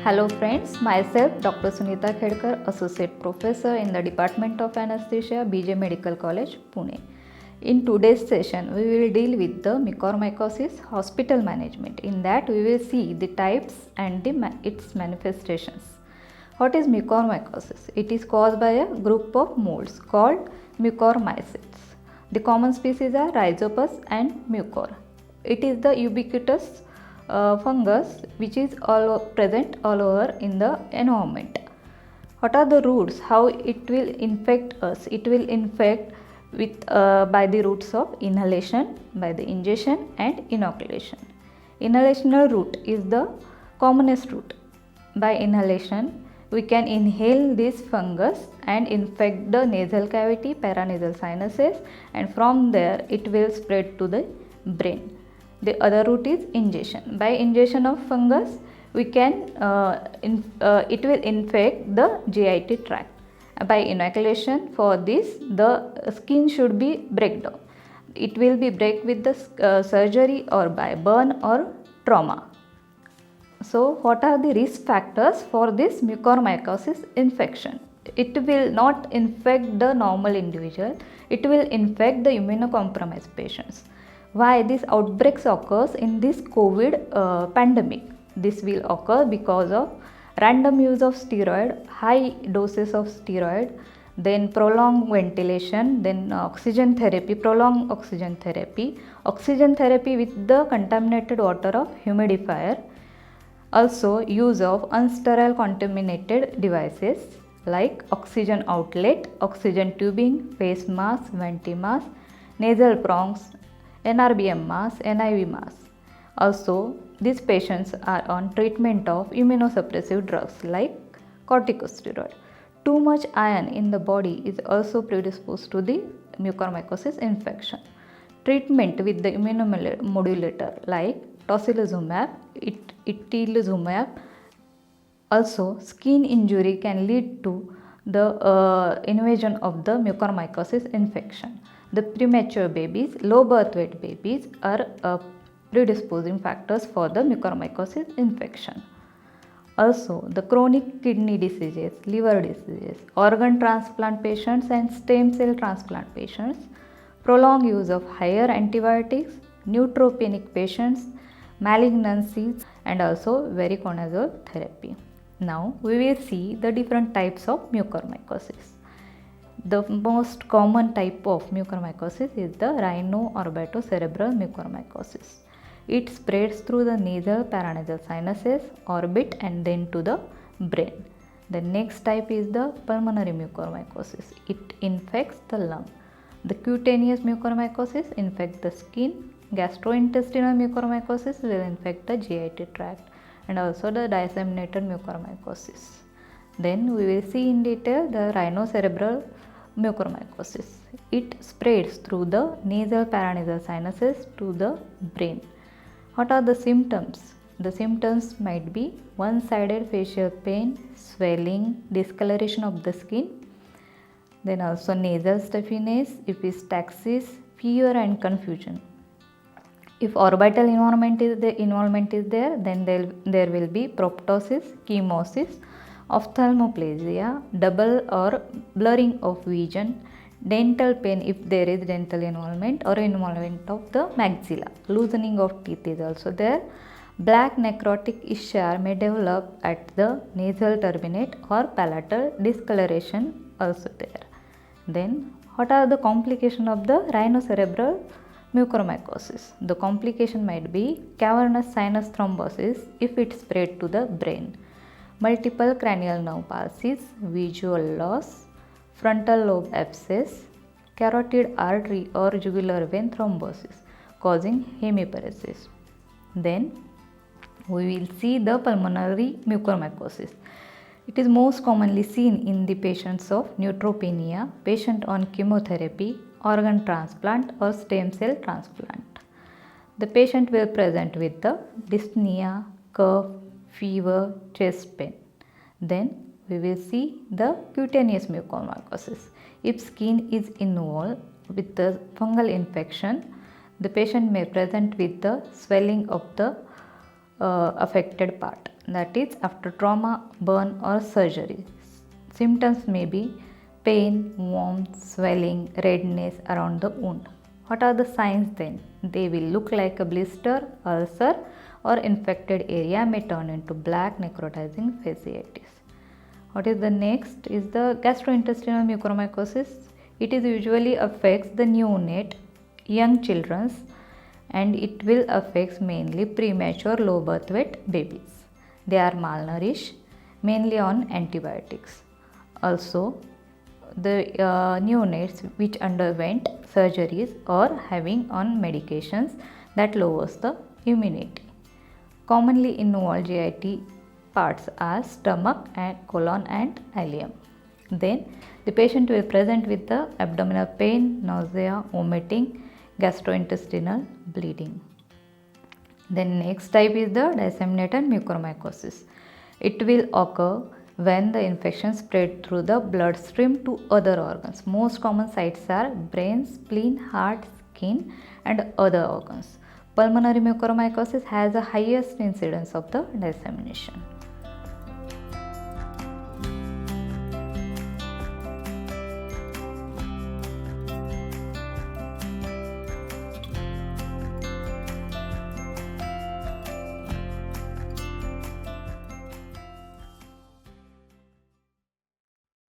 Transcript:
Hello friends, myself Dr. Sunita Khedkar, Associate Professor in the Department of Anesthesia, BJ Medical College, Pune. In today's session, we will deal with the mucormycosis hospital management. In that, we will see the types and its manifestations. What is mucormycosis? It is caused by a group of molds called mucormycetes. The common species are Rhizopus and Mucor. It is the ubiquitous fungus which is present all over in the environment. What are the roots? How it will infect us? It will infect with by the routes of inhalation, by the ingestion and inoculation. Inhalational route is the commonest route. By inhalation, we can inhale this fungus and infect the nasal cavity, paranasal sinuses, and from there it will spread to the brain. The other route is ingestion. By ingestion of fungus, we can it will infect the GIT tract. By inoculation, for this the skin should be breakdown. It will be break with the surgery or by burn or trauma. So, what are the risk factors for this mucormycosis infection? It will not infect the normal individual. It will infect the immunocompromised patients. Why these outbreaks occurs in this COVID pandemic? This will occur because of random use of steroid, high doses of steroid, then prolonged ventilation, then oxygen therapy, prolonged oxygen therapy with the contaminated water of humidifier, also use of unsterile contaminated devices like oxygen outlet, oxygen tubing, face mask, venti mask, nasal prongs, NRBM mask, NIV mask. Also, these patients are on treatment of immunosuppressive drugs like corticosteroid. Too much iron in the body is also predisposed to the mucormycosis infection. Treatment with the immunomodulator like tocilizumab, itolizumab. Also, skin injury can lead to the invasion of the mucormycosis infection. The premature babies, low birth weight babies are predisposing factors for the mucormycosis infection. Also, the chronic kidney diseases, liver diseases, organ transplant patients and stem cell transplant patients, prolonged use of higher antibiotics, neutropenic patients, malignancies, and also voriconazole therapy. Now, we will see the different types of mucormycosis. The most common type of mucormycosis is the rhino-orbitocerebral mucormycosis. It spreads through the nasal paranasal sinuses, orbit, and then to the brain. The next type is the pulmonary mucormycosis. It infects the lung. The cutaneous mucormycosis infects the skin. Gastrointestinal mucormycosis will infect the GIT tract, and also the disseminated mucormycosis. Then we will see in detail the rhinocerebral mucormycosis. It spreads through the nasal paranasal sinuses to the brain. What are the symptoms? The symptoms might be one-sided facial pain, swelling, discoloration of the skin, then also nasal stuffiness, epistaxis, fever and confusion. If orbital involvement is there, then there will be proptosis, chemosis, ophthalmoplegia, double or blurring of vision, dental pain if there is dental involvement or involvement of the maxilla, loosening of teeth is also there. Black necrotic ischia may develop at the nasal turbinate or palatal, discoloration also there. Then, what are the complications of the rhinocerebral mucormycosis? The complication might be cavernous sinus thrombosis if it spread to the brain, multiple cranial nerve palsies, visual loss, frontal lobe abscess, carotid artery or jugular vein thrombosis causing hemiparesis. Then we will see the pulmonary mucormycosis. It is most commonly seen in the patients of neutropenia, patient on chemotherapy, organ transplant or stem cell transplant. The patient will present with the dyspnea, cough, fever, chest pain. Then we will see the cutaneous mucormycosis. If skin is involved with the fungal infection, the patient may present with the swelling of the affected part. that is after trauma, burn or surgery. Symptoms may be pain, warmth, swelling, redness around the wound. What are the signs then? They will look like a blister, ulcer or infected area may turn into black necrotizing fasciitis. What is the next is the gastrointestinal mucormycosis. It is usually affects the neonate, young children, and it will affect mainly premature low birth weight babies. They are malnourished, mainly on antibiotics. Also, the neonates which underwent surgeries or having on medications that lowers the immunity. Commonly involved GIT parts are stomach and colon and ileum. Then the patient will present with the abdominal pain, nausea, vomiting, gastrointestinal bleeding. Then next type is the disseminated mucormycosis. It will occur when the infection spread through the bloodstream to other organs. Most common sites are brain, spleen, heart, skin and other organs. Pulmonary mucormycosis has the highest incidence of the dissemination.